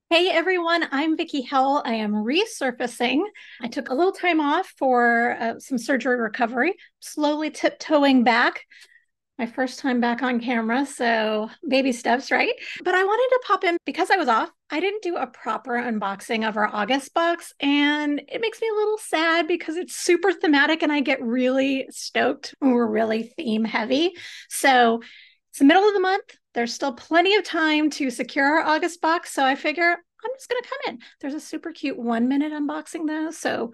Hey everyone, I'm Vicki Howell. I am resurfacing. I took a little time off for some surgery recovery, slowly tiptoeing back. My first time back on camera, so baby steps, right? But I wanted to pop in because I was off. I didn't do a proper unboxing of our August box, and it makes me a little sad because it's super thematic and I get really stoked when we're really theme heavy. So it's the middle of the month. There's still plenty of time to secure our August box. So I figure I'm just going to come in. There's a super cute 1 minute unboxing though. So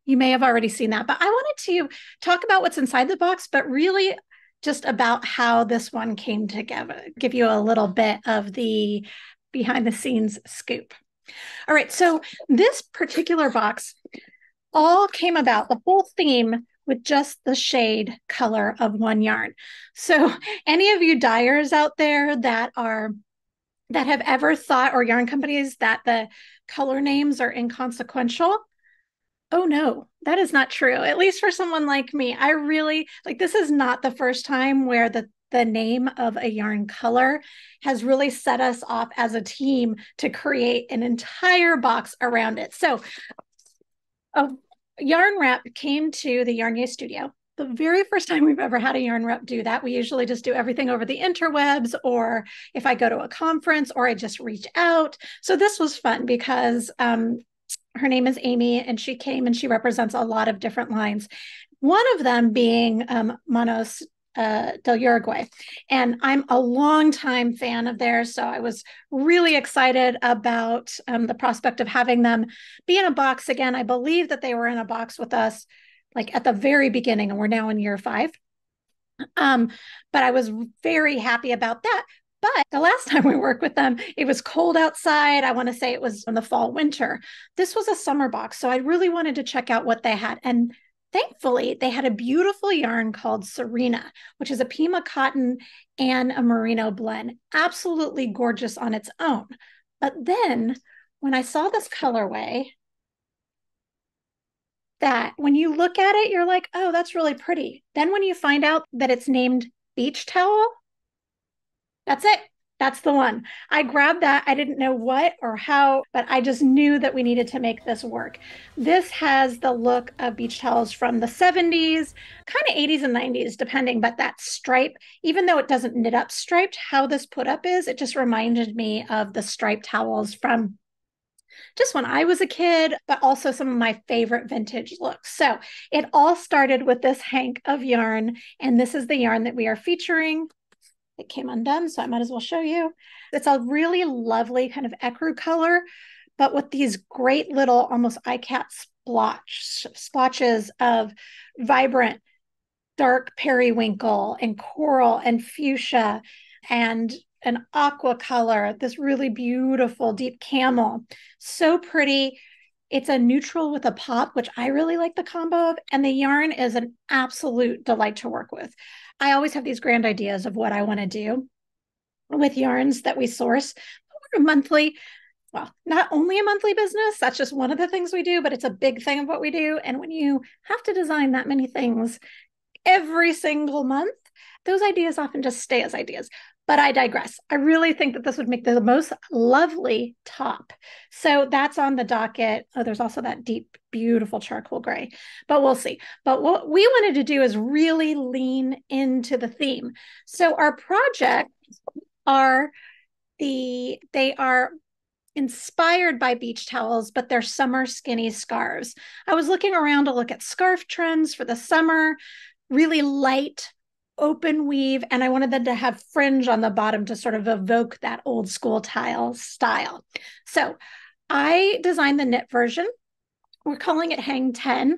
you may have already seen that. But I wanted to talk about what's inside the box, but really just about how this one came together, give you a little bit of the behind the scenes scoop. All right. So this particular box all came about, the whole theme with just the shade color of one yarn. So any of you dyers out there that have ever thought, or yarn companies, that the color names are inconsequential, oh no, that is not true. At least for someone like me, I really like, this is not the first time where the name of a yarn color has really set us off as a team to create an entire box around it. So a yarn rep came to the YarnYAY studio. The very first time we've ever had a yarn rep do that. We usually just do everything over the interwebs, or if I go to a conference, or I just reach out. So this was fun because her name is Amy, and she came and she represents a lot of different lines. One of them being Manos del Uruguay. And I'm a longtime fan of theirs. So I was really excited about the prospect of having them be in a box again. I believe that they were in a box with us like at the very beginning, and we're now in year 5. But I was very happy about that. But the last time we worked with them, it was cold outside. I want to say it was in the fall, winter. This was a summer box. So I really wanted to check out what they had. And thankfully, they had a beautiful yarn called Serena, which is a Pima cotton and a merino blend. Absolutely gorgeous on its own. But then when I saw this colorway, that when you look at it, you're like, oh, that's really pretty. Then when you find out that it's named Beach Towel, that's it. That's the one. I grabbed that. I didn't know what or how, but I just knew that we needed to make this work. This has the look of beach towels from the 70s, kind of 80s and 90s, depending, but that stripe, even though it doesn't knit up striped, how this put up is, it just reminded me of the striped towels from just when I was a kid, but also some of my favorite vintage looks. So it all started with this hank of yarn, and this is the yarn that we are featuring. It came undone, so I might as well show you. It's a really lovely kind of ecru color, but with these great little almost iCat splotches of vibrant dark periwinkle and coral and fuchsia and an aqua color, this really beautiful deep camel. So pretty. It's a neutral with a pop, which I really like the combo of, and the yarn is an absolute delight to work with. I always have these grand ideas of what I want to do with yarns that we source. We're a monthly, well, not only a monthly business, that's just one of the things we do, but it's a big thing of what we do. And when you have to design that many things every single month, those ideas often just stay as ideas. But I digress. I really think that this would make the most lovely top. So that's on the docket. Oh, there's also that deep, beautiful charcoal gray, but we'll see. But what we wanted to do is really lean into the theme. So our projects are they are inspired by beach towels, but they're summer skinny scarves. I was looking around to look at scarf trends for the summer, really light open weave, and I wanted them to have fringe on the bottom to sort of evoke that old school tile style. So I designed the knit version. We're calling it Hang 10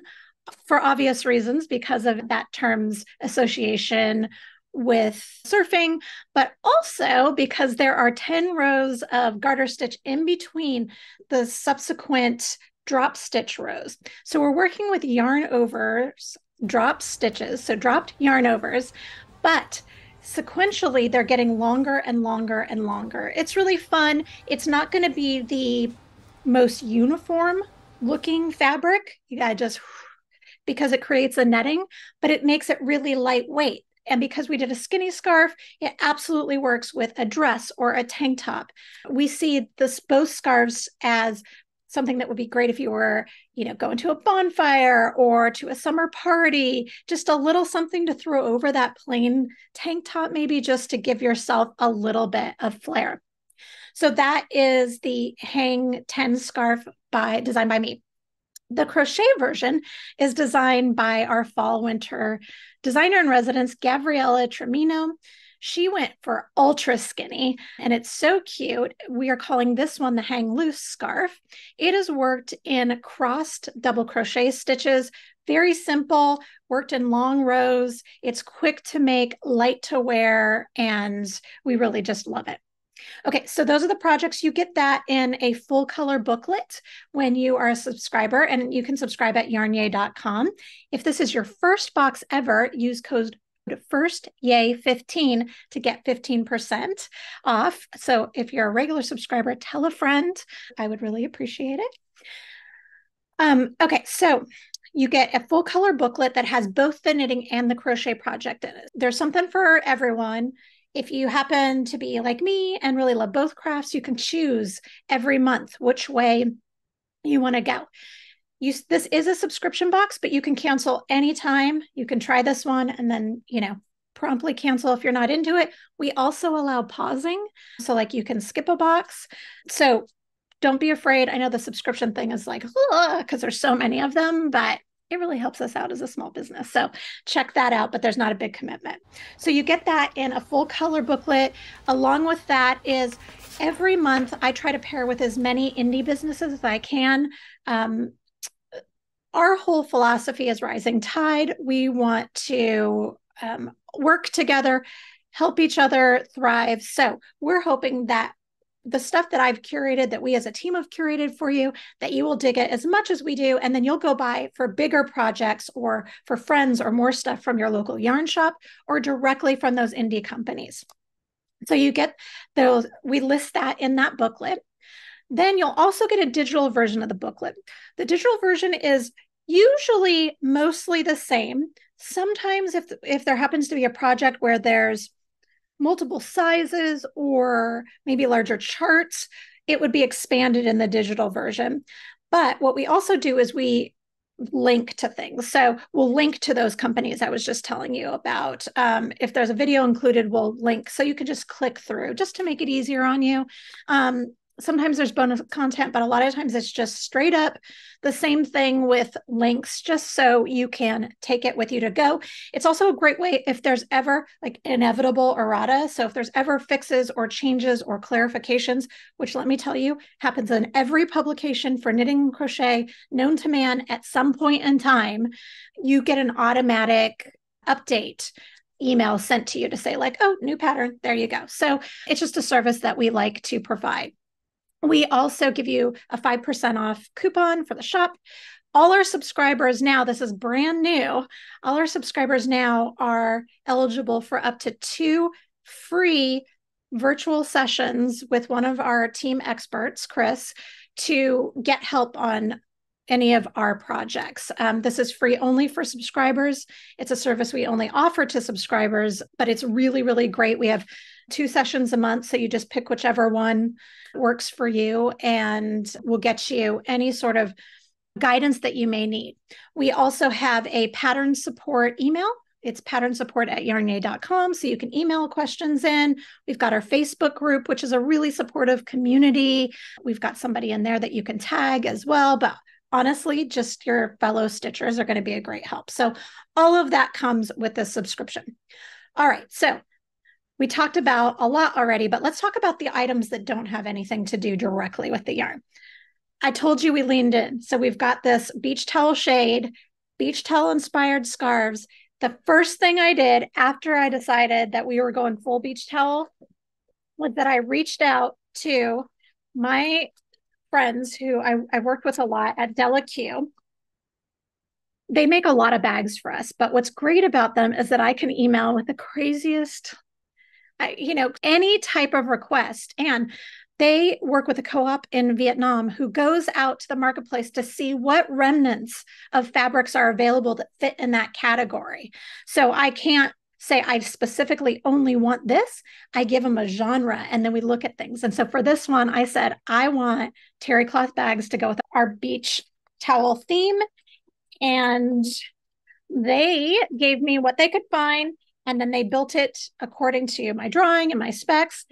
for obvious reasons because of that term's association with surfing, but also because there are 10 rows of garter stitch in between the subsequent drop stitch rows. So we're working with yarn overs, drop stitches, so dropped yarn overs, but sequentially they're getting longer and longer and longer. It's really fun. It's not going to be the most uniform looking fabric. You gotta just, because it creates a netting, but it makes it really lightweight. And because we did a skinny scarf, it absolutely works with a dress or a tank top. We see both scarves as something that would be great if you were, going to a bonfire or to a summer party, just a little something to throw over that plain tank top, maybe just to give yourself a little bit of flair. So that is the Hang 10 scarf designed by me. The crochet version is designed by our fall winter designer in residence, Gabriella Tremino. She went for ultra skinny and it's so cute. We are calling this one the Hang Loose scarf. It is worked in crossed double crochet stitches, very simple, worked in long rows. It's quick to make, light to wear, and we really just love it. Okay, so those are the projects. You get that in a full color booklet when you are a subscriber, and you can subscribe at YarnYAY.com. If this is your first box ever, use code FIRSTYAY15 to get 15% off. So if you're a regular subscriber, tell a friend. I would really appreciate it. Okay, so you get a full color booklet that has both the knitting and the crochet project in it. There's something for everyone. If you happen to be like me and really love both crafts, you can choose every month which way you want to go. This is a subscription box, but you can cancel anytime. You can try this one and then, promptly cancel if you're not into it. We also allow pausing. So like you can skip a box. So don't be afraid. I know the subscription thing is like, because there's so many of them, but it really helps us out as a small business. So check that out, but there's not a big commitment. So you get that in a full color booklet. Along with that is every month I try to pair with as many indie businesses as I can. Our whole philosophy is rising tide. We want to work together, help each other thrive. So we're hoping that the stuff that I've curated, that we as a team have curated for you, that you will dig it as much as we do. And then you'll go buy for bigger projects or for friends or more stuff from your local yarn shop or directly from those indie companies. So you get those, we list that in that booklet. Then you'll also get a digital version of the booklet. The digital version is usually mostly the same. Sometimes if there happens to be a project where there's multiple sizes or maybe larger charts, it would be expanded in the digital version. But what we also do is we link to things. So we'll link to those companies I was just telling you about. If there's a video included, we'll link. So you can just click through just to make it easier on you. Sometimes there's bonus content, but a lot of times it's just straight up the same thing with links, just so you can take it with you to go. It's also a great way if there's ever like inevitable errata. So if there's ever fixes or changes or clarifications, which let me tell you, happens in every publication for knitting and crochet known to man at some point in time, you get an automatic update email sent to you to say like, oh, new pattern, there you go. So it's just a service that we like to provide. We also give you a 5% off coupon for the shop. All our subscribers now, this is brand new, all our subscribers now are eligible for up to 2 free virtual sessions with one of our team experts, Chris, to get help on any of our projects. This is free only for subscribers. It's a service we only offer to subscribers, but it's really, really great. We have 2 sessions a month, so you just pick whichever one works for you, and we'll get you any sort of guidance that you may need. We also have a pattern support email. It's patternsupport@yarnyay.com, so you can email questions in. We've got our Facebook group, which is a really supportive community. We've got somebody in there that you can tag as well, but honestly, just your fellow stitchers are going to be a great help. So all of that comes with this subscription. All right, so we talked about a lot already, but let's talk about the items that don't have anything to do directly with the yarn. I told you we leaned in. So we've got this beach towel shade, beach towel inspired scarves. The first thing I did after I decided that we were going full beach towel was that I reached out to my friends who I worked with a lot at Della Q. They make a lot of bags for us, but what's great about them is that I can email with the craziest, any type of request. And they work with a co-op in Vietnam who goes out to the marketplace to see what remnants of fabrics are available that fit in that category. So I can't say I specifically only want this, I give them a genre and then we look at things. And so for this one, I said, I want terry cloth bags to go with our beach towel theme. And they gave me what they could find. And then they built it according to my drawing and my specs.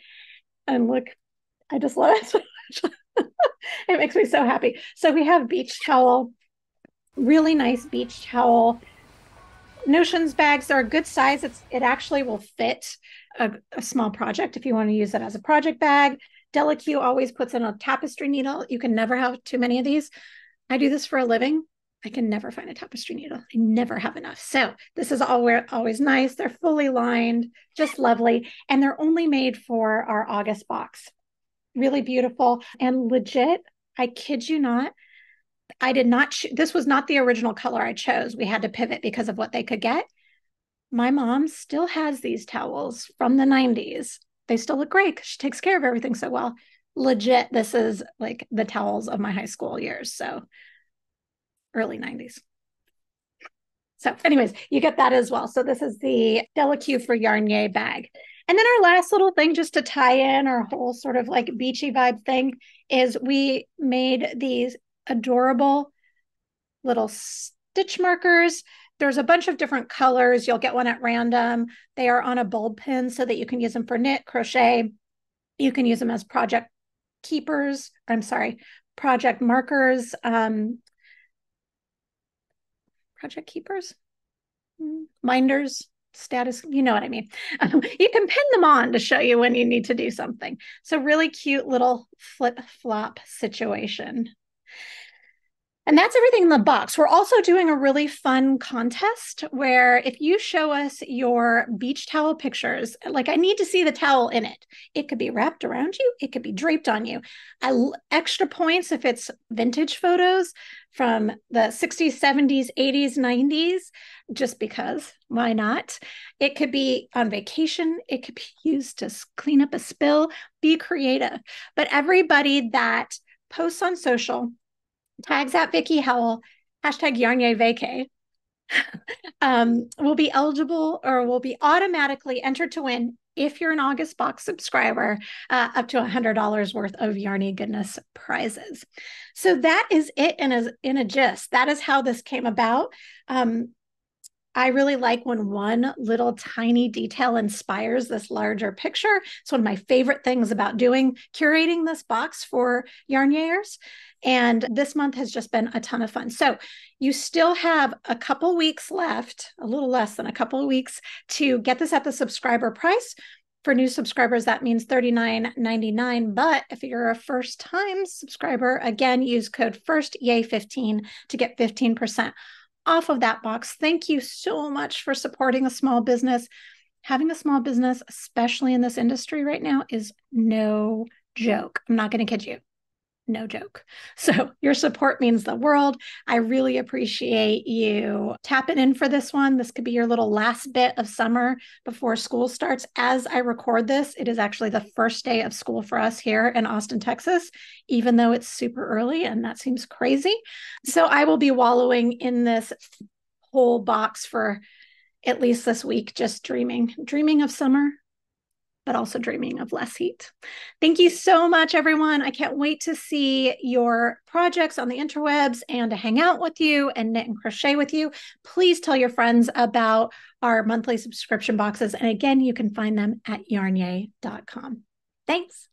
And look, I just love it so much. It makes me so happy. So we have beach towel, really nice beach towel. Notions bags, they're a good size. It actually will fit a small project if you want to use it as a project bag. Delaque always puts in a tapestry needle. You can never have too many of these. I do this for a living. I can never find a tapestry needle. I never have enough. So this is always nice. They're fully lined, just lovely. And they're only made for our August box. Really beautiful and legit. I kid you not. I did not, this was not the original color I chose. We had to pivot because of what they could get. My mom still has these towels from the 90s. They still look great because she takes care of everything so well. Legit, this is like the towels of my high school years. So early 90s. So anyways, you get that as well. So this is the Delaque for YarnYAY bag. And then our last little thing, just to tie in our whole sort of like beachy vibe thing, is we made these adorable little stitch markers. There's a bunch of different colors. You'll get one at random. They are on a bulb pin so that you can use them for knit, crochet. You can use them as project keepers. I'm sorry, project markers. Project keepers, minders, status, you know what I mean. You can pin them on to show you when you need to do something. So really cute little flip-flop situation. And that's everything in the box. We're also doing a really fun contest where if you show us your beach towel pictures, like I need to see the towel in it. It could be wrapped around you. It could be draped on you. Extra points if it's vintage photos from the 60s, 70s, 80s, 90s, just because, why not? It could be on vacation. It could be used to clean up a spill. Be creative. But everybody that posts on social, tags at Vicky Howell, hashtag YarnYAY vacay, will be eligible or will be automatically entered to win if you're an August box subscriber, up to $100 worth of YarnYAY goodness prizes. So that is it in a gist. That is how this came about. I really like when one little tiny detail inspires this larger picture. It's one of my favorite things about curating this box for YarnYAYers. And this month has just been a ton of fun. So you still have a couple weeks left, a little less than a couple of weeks, to get this at the subscriber price. For new subscribers, that means $39.99. But if you're a first-time subscriber, again, use code FIRSTYAY15 to get 15% off of that box. Thank you so much for supporting a small business. Having a small business, especially in this industry right now, is no joke. I'm not going to kid you. No joke. So your support means the world. I really appreciate you tapping in for this one. This could be your little last bit of summer before school starts. As I record this, it is actually the first day of school for us here in Austin, Texas, even though it's super early and that seems crazy. So I will be wallowing in this whole box for at least this week, just dreaming of summer, but also dreaming of less heat. Thank you so much, everyone. I can't wait to see your projects on the interwebs and to hang out with you and knit and crochet with you. Please tell your friends about our monthly subscription boxes. And again, you can find them at yarnyay.com. Thanks.